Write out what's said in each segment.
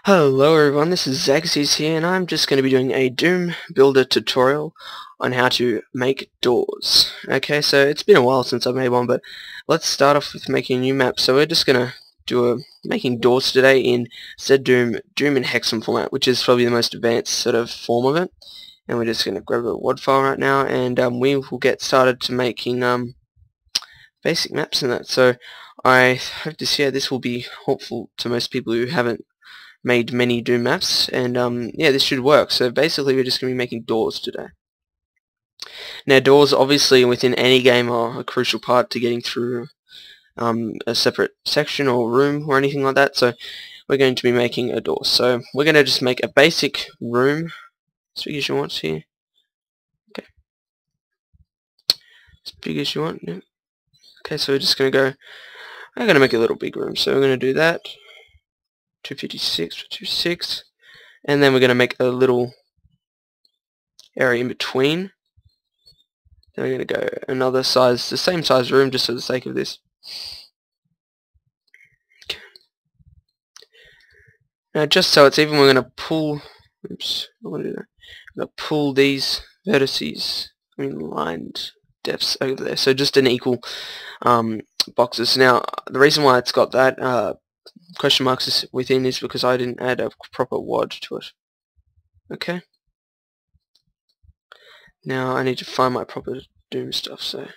Hello everyone, this is Zagcizes here, and I'm just going to be doing a Doom Builder tutorial on how to make doors. Okay, so it's been a while since I've made one, but let's start off with making a new map. So we're just going to do making doors today in Doom in Hexam format, which is probably the most advanced sort of form of it. And we're just going to grab a WAD file right now, and we will get started to making basic maps and that. So I hope this will be helpful to most people who haven't made many Doom maps, and yeah, this should work. So basically we're just going to be making doors today. Now doors obviously within any game are a crucial part to getting through a separate section or room or anything like that, so we're going to be making a door. So we're going to just make a basic room as big as you want here. Okay, as big as you want. Yeah. Okay, so we're just going to go, I'm going to make a little big room, so we're going to do that. 256 for 256, and then we're going to make a little area in between. Then we're going to go another size, the same size room, just for the sake of this. Okay. Now just so it's even, we're going to pull, oops, I want to do that. I'm going to pull these vertices, lined depths over there, so just an equal boxes. Now the reason why it's got that question marks within is because I didn't add a proper WAD to it. Okay. Now I need to find my proper Doom stuff, so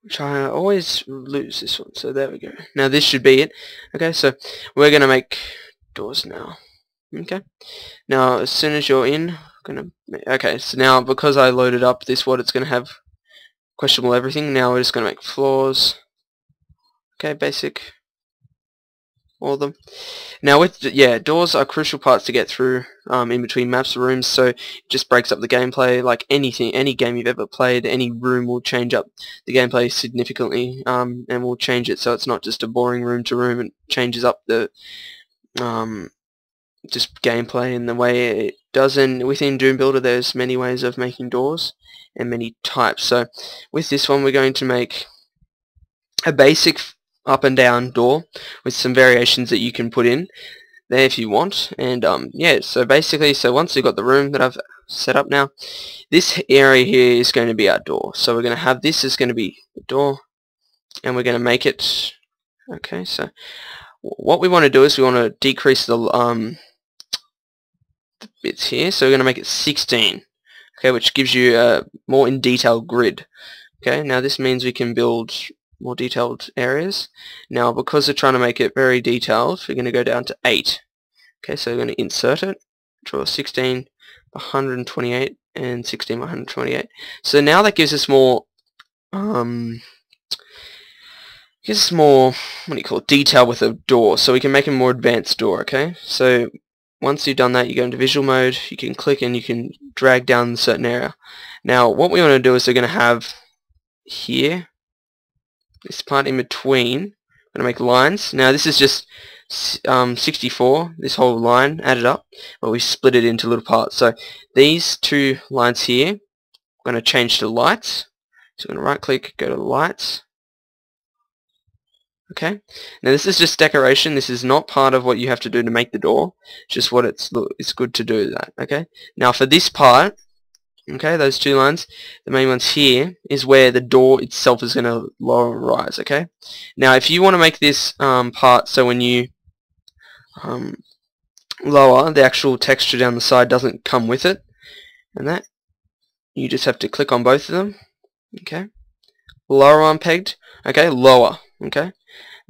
which I always lose this one, so there we go. Now this should be it. Okay, so we're gonna make doors now. Okay. Now as soon as you're in, okay, so now because I loaded up this WAD, it's gonna have questionable everything. Now we're just going to make floors. Okay, basic. All of them. Now doors are crucial parts to get through in between maps or rooms, so it just breaks up the gameplay. Like any game you've ever played, any room will change up the gameplay significantly, and will change it so it's not just a boring room to room. It changes up the just gameplay and the way it does. And within Doom Builder there's many ways of making doors and many types. So with this one we're going to make a basic up and down door with some variations that you can put in there if you want. And yeah, so basically, so once you've got the room that I've set up now, this area here is going to be our door. So we're going to have this is going to be the door, and we're going to make it, okay, so what we want to do is we want to decrease the bits here, so we're going to make it 16, okay, which gives you a more in detail grid. Okay, now this means we can build more detailed areas. Now because we're trying to make it very detailed, we're going to go down to 8. Okay, so we're going to insert it, draw 16 by 128 and 16 by 128. So now that gives us more what do you call it, detail with a door, so we can make a more advanced door. Okay, so once you've done that, you go into visual mode, you can click and you can drag down a certain area. Now what we want to do is we're going to have here this part in between, I'm going to make lines. Now this is just 64, this whole line added up, but we split it into little parts. So these two lines here, we're going to change to lights. So I'm going to right click, go to lights. Okay, now this is just decoration. This is not part of what you have to do to make the door. It's just what it's good to do that. Okay, now for this part, okay, those two lines, the main ones here is where the door itself is going to lower and rise. Okay, now if you want to make this part so when you lower, the actual texture down the side doesn't come with it, and that you just have to click on both of them. Okay, lower one pegged. Okay, lower. Okay,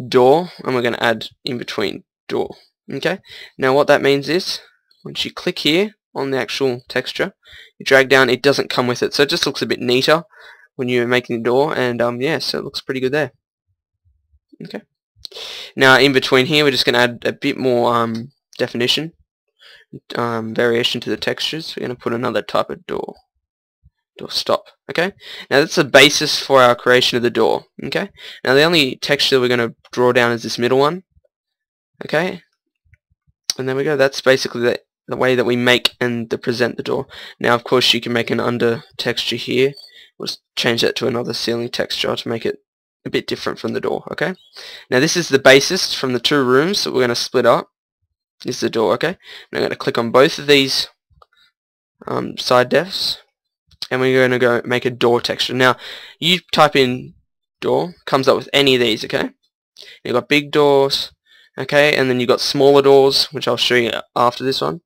door, and we're going to add in between door. Okay, now what that means is once you click here on the actual texture, you drag down, it doesn't come with it, so it just looks a bit neater when you're making the door. And yeah, so it looks pretty good there. Okay, now in between here we're just going to add a bit more definition, variation to the textures. We're going to put another type of door stop. Okay, now that's the basis for our creation of the door. Okay, now the only texture we're going to draw down is this middle one. Okay, and there we go. That's basically the way that we make and present the door. Now of course you can make an under texture here. We'll just change that to another ceiling texture to make it a bit different from the door, okay? Now this is the basis from the two rooms that we're going to split up. This is the door, okay? And I'm going to click on both of these side defs, and we're going to go make a door texture. Now, you type in door, comes up with any of these, okay? You've got big doors, okay, and then you've got smaller doors, which I'll show you after this one.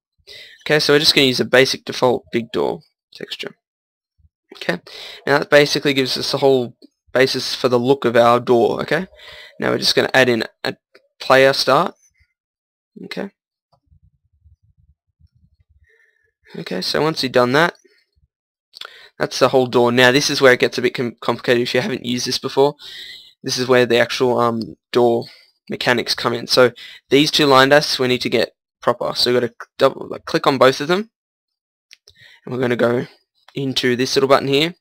Okay, so we're just going to use a basic default big door texture. Okay, now that basically gives us the whole basis for the look of our door, okay? Now we're just going to add in a player start, okay? Okay, so once you've done that, that's the whole door. Now this is where it gets a bit complicated if you haven't used this before. This is where the actual door mechanics come in. So these two line dashes we need to get proper. So we've got to click on both of them, and we're going to go into this little button here.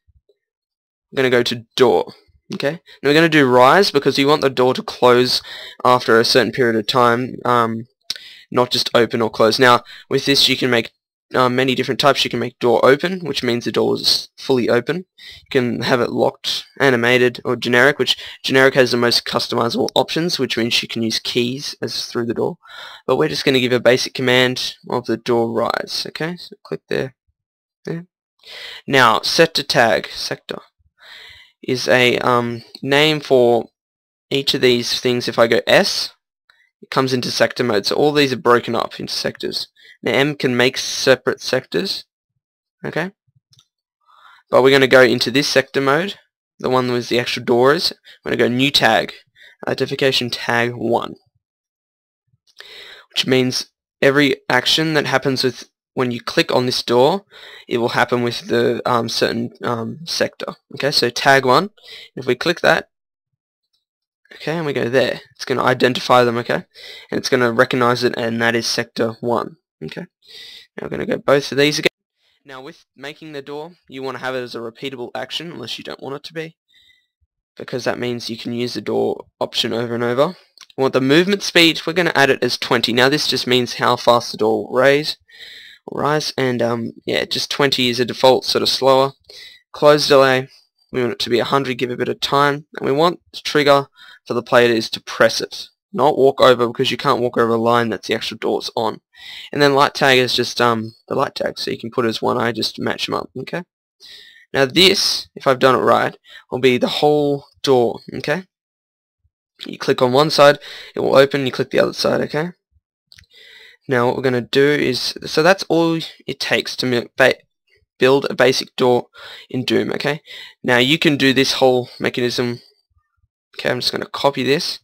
We're going to go to door. Okay. Now we're going to do rise because you want the door to close after a certain period of time, not just open or close. Now with this you can make many different types. You can make door open, which means the door is fully open. You can have it locked, animated, or generic, which generic has the most customizable options, which means you can use keys as through the door. But we're just going to give a basic command of the door rise. Okay, so click there. Now set to tag sector is a name for each of these things. If I go S, it comes into sector mode. So all these are broken up into sectors. Now M can make separate sectors, okay? But we're going to go into this sector mode, the one with the actual doors. We're going to go new tag, identification tag 1, which means every action that happens with when you click on this door, it will happen with the certain sector. Okay, so tag 1. If we click that, okay, and we go there, it's going to identify them, okay, and it's going to recognize it, and that is sector 1. Okay, now we're going to go both of these again. Now with making the door, you want to have it as a repeatable action, unless you don't want it to be, because that means you can use the door option over and over. We want the movement speed, we're going to add it as 20. Now this just means how fast the door will rise, and yeah, just 20 is a default, sort of slower. Close delay, we want it to be 100, give it a bit of time, and we want the trigger for the player is to press it, not walk over, because you can't walk over a line that's the actual doors on. And then light tag is just the light tag, so you can put as one eye just to match them up. Okay. Now this, if I've done it right, will be the whole door. Okay. You click on one side, it will open. You click the other side. Okay. Now what we're going to do is, so that's all it takes to build a basic door in Doom. Okay. Now you can do this whole mechanism. Okay, I'm just going to copy this,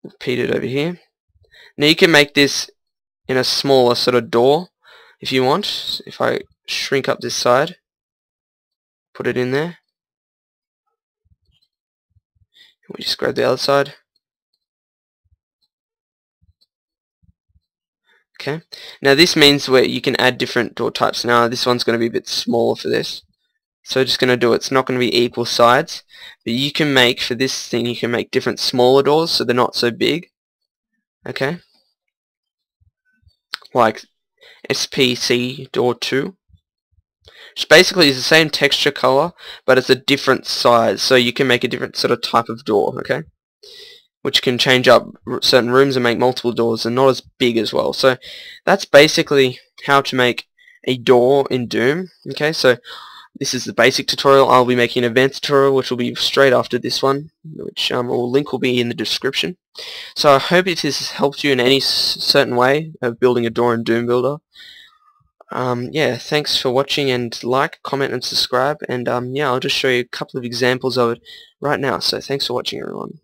repeat it over here. Now you can make this in a smaller sort of door if you want. If I shrink up this side, put it in there, we just grab the other side. Okay, now this means where you can add different door types. Now this one's going to be a bit smaller for this, so we're just going to do it. It's not going to be equal sides, but you can make, for this thing, you can make different smaller doors so they're not so big. Okay, like SPC door 2, which basically is the same texture color, but it's a different size, so you can make a different sort of type of door, okay, which can change up certain rooms and make multiple doors, and not as big as well. So that's basically how to make a door in Doom. Okay, so this is the basic tutorial. I'll be making an advanced tutorial, which will be straight after this one, which link will be in the description. So I hope if this has helped you in any certain way of building a door in Doom Builder. Yeah, thanks for watching, and like, comment, and subscribe. And yeah, I'll just show you a couple of examples of it right now. So thanks for watching, everyone.